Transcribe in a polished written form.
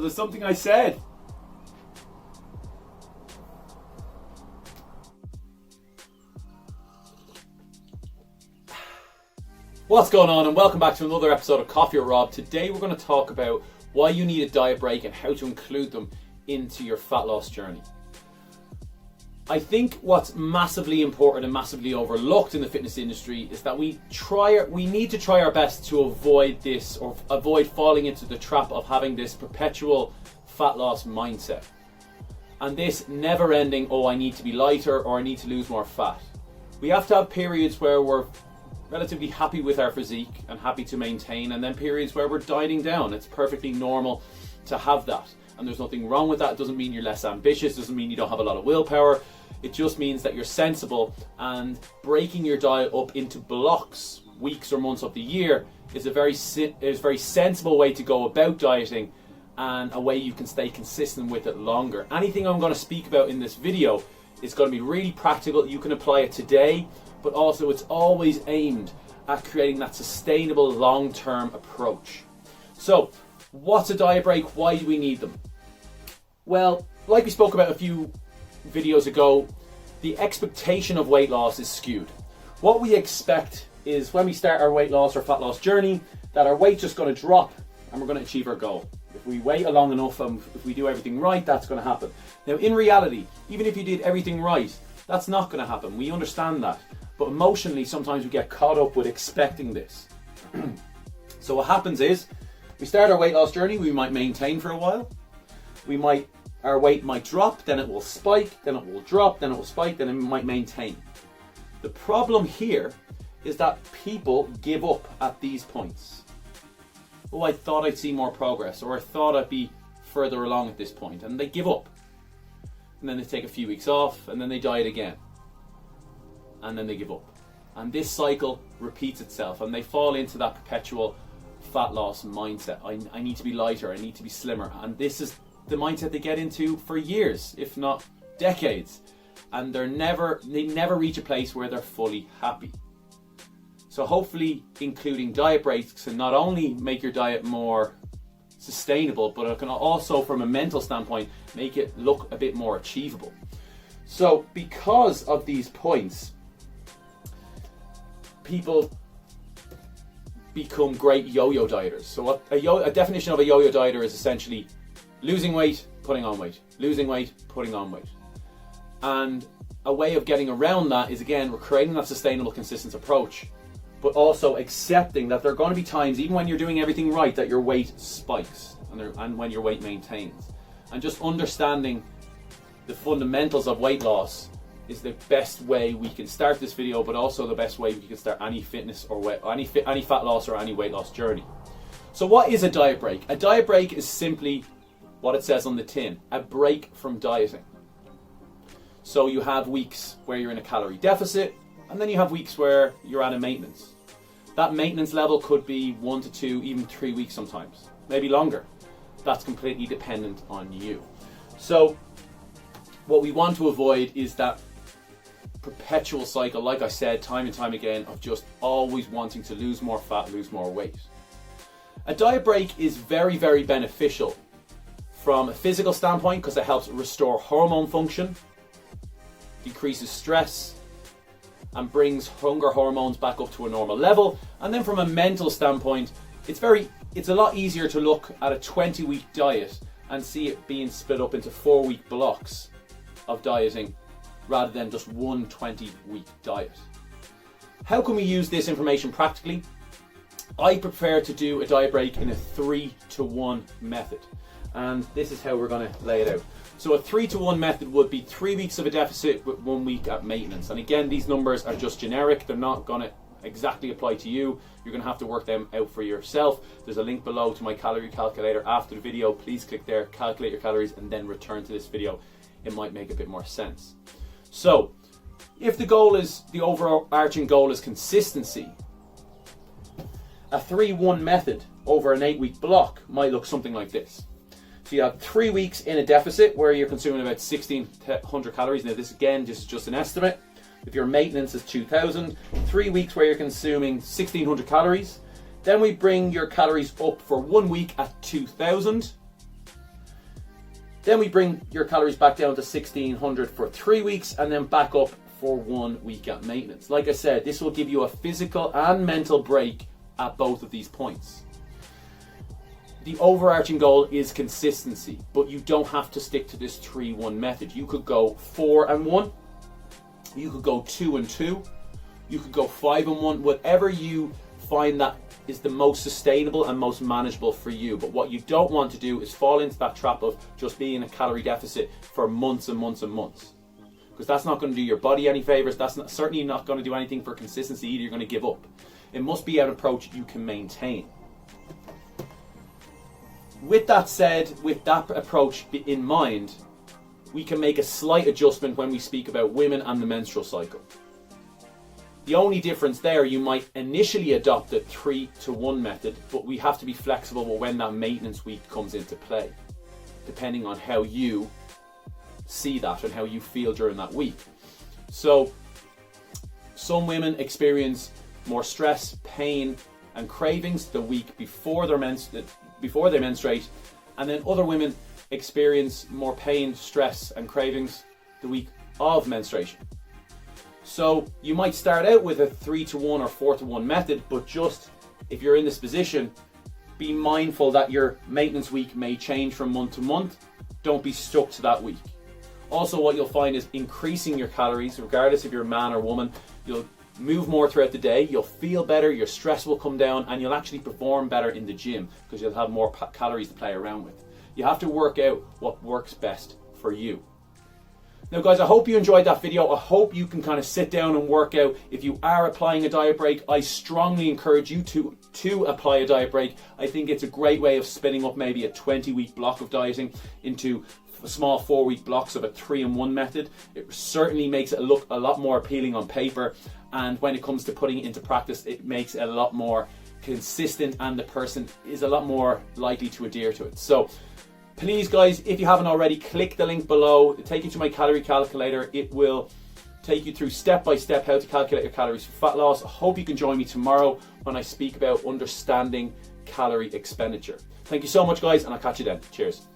there's something I said. What's going on, and welcome back to another episode of Coffee with Rob. Today we're going to talk about why you need a diet break and how to include them into your fat loss journey. I think what's massively important and massively overlooked in the fitness industry is that we need to try our best to avoid this, or avoid falling into the trap of having this perpetual fat loss mindset. And this never ending, oh, I need to be lighter or I need to lose more fat. We have to have periods where we're relatively happy with our physique and happy to maintain, and then periods where we're dieting down. It's perfectly normal to have that, and there's nothing wrong with that. It doesn't mean you're less ambitious, it doesn't mean you don't have a lot of willpower. It just means that you're sensible, and breaking your diet up into blocks, weeks or months of the year, is a very sensible way to go about dieting, and a way you can stay consistent with it longer. Anything I'm going to speak about in this video is going to be really practical. You can apply it today, but also it's always aimed at creating that sustainable long-term approach. So, what's a diet break? Why do we need them? Well, like we spoke about a few videos ago, the expectation of weight loss is skewed. What we expect is when we start our weight loss or fat loss journey, that our weight's just going to drop and we're going to achieve our goal. If we wait long enough and if we do everything right, that's going to happen. Now, in reality, even if you did everything right, that's not going to happen. We understand that. But emotionally, sometimes we get caught up with expecting this. So what happens is, we start our weight loss journey, we might maintain for a while. Our weight might drop, then it will spike, then it will drop, then it will spike, then it might maintain. The problem here is that people give up at these points. Oh, I thought I'd see more progress, or I thought I'd be further along at this point, and they give up. And then they take a few weeks off, and then they diet again. And then they give up. And this cycle repeats itself, and they fall into that perpetual fat loss mindset. I need to be lighter, I need to be slimmer. And this is the mindset they get into for years, if not decades. And they never reach a place where they're fully happy. So hopefully including diet breaks can not only make your diet more sustainable, but it can also, from a mental standpoint, make it look a bit more achievable. So because of these points, people become great yo-yo dieters. So a definition of a yo-yo dieter is essentially losing weight, putting on weight, losing weight, putting on weight. And a way of getting around that is, again, we're creating that sustainable, consistent approach, but also accepting that there are going to be times, even when you're doing everything right, that your weight spikes and when your weight maintains. And just understanding the fundamentals of weight loss is the best way we can start this video, but also the best way we can start any fitness or any fat loss or any weight loss journey. So what is a diet break? A diet break is simply what it says on the tin, a break from dieting. So you have weeks where you're in a calorie deficit, and then you have weeks where you're at a maintenance. That maintenance level could be 1 to 2, even 3 weeks sometimes, maybe longer. That's completely dependent on you. So what we want to avoid is that perpetual cycle, like I said, time and time again, of just always wanting to lose more fat, lose more weight. A diet break is very, very beneficial from a physical standpoint because it helps restore hormone function, decreases stress, and brings hunger hormones back up to a normal level. And then from a mental standpoint, it's a lot easier to look at a 20-week diet and see it being split up into 4-week blocks of dieting rather than just one 20-week diet. How can we use this information practically? I prefer to do a diet break in a 3-to-1 method, and this is how we're going to lay it out. So a 3-to-1 method would be 3 weeks of a deficit with 1 week at maintenance. And again, these numbers are just generic. They're not going to exactly apply to you. You're going to have to work them out for yourself. There's a link below to my calorie calculator after the video. Please click there, calculate your calories, and then return to this video. It might make a bit more sense. So if the overarching goal is consistency, a 3-1 method over an 8-week block might look something like this. So you have 3 weeks in a deficit where you're consuming about 1,600 calories. Now this again, this is just an estimate. If your maintenance is 2,000, 3 weeks where you're consuming 1,600 calories. Then we bring your calories up for 1 week at 2,000. Then we bring your calories back down to 1600 for 3 weeks and then back up for 1 week at maintenance. Like I said, this will give you a physical and mental break at both of these points. The overarching goal is consistency, but you don't have to stick to this 3-1 method. You could go 4 and 1, you could go 2 and 2, you could go 5 and 1, whatever you find that is the most sustainable and most manageable for you. But what you don't want to do is fall into that trap of just being in a calorie deficit for months and months and months, because that's not going to do your body any favors. That's certainly not going to do anything for consistency either. You're going to give up. It must be an approach you can maintain. With that said, with that approach in mind, we can make a slight adjustment when we speak about women and the menstrual cycle. The only difference there, you might initially adopt the 3-to-1 method, but we have to be flexible when that maintenance week comes into play, depending on how you see that and how you feel during that week. So some women experience more stress, pain and cravings the week before they menstruate, and then other women experience more pain, stress and cravings the week of menstruation. So you might start out with a 3-to-1 or 4-to-1 method, but just if you're in this position, be mindful that your maintenance week may change from month to month. Don't be stuck to that week. Also, what you'll find is increasing your calories, regardless if you're a man or woman. You'll move more throughout the day, you'll feel better, your stress will come down, and you'll actually perform better in the gym because you'll have more calories to play around with. You have to work out what works best for you. Now guys, I hope you enjoyed that video. I hope you can kind of sit down and work out. If you are applying a diet break, I strongly encourage you to apply a diet break. I think it's a great way of spinning up maybe a 20-week block of dieting into small 4-week blocks of a 3-in-1 method. It certainly makes it look a lot more appealing on paper, and when it comes to putting it into practice, it makes it a lot more consistent and the person is a lot more likely to adhere to it. So please guys, if you haven't already, click the link below. It'll take you to my calorie calculator. It will take you through step by step how to calculate your calories for fat loss. I hope you can join me tomorrow when I speak about understanding calorie expenditure. Thank you so much guys, and I'll catch you then. Cheers.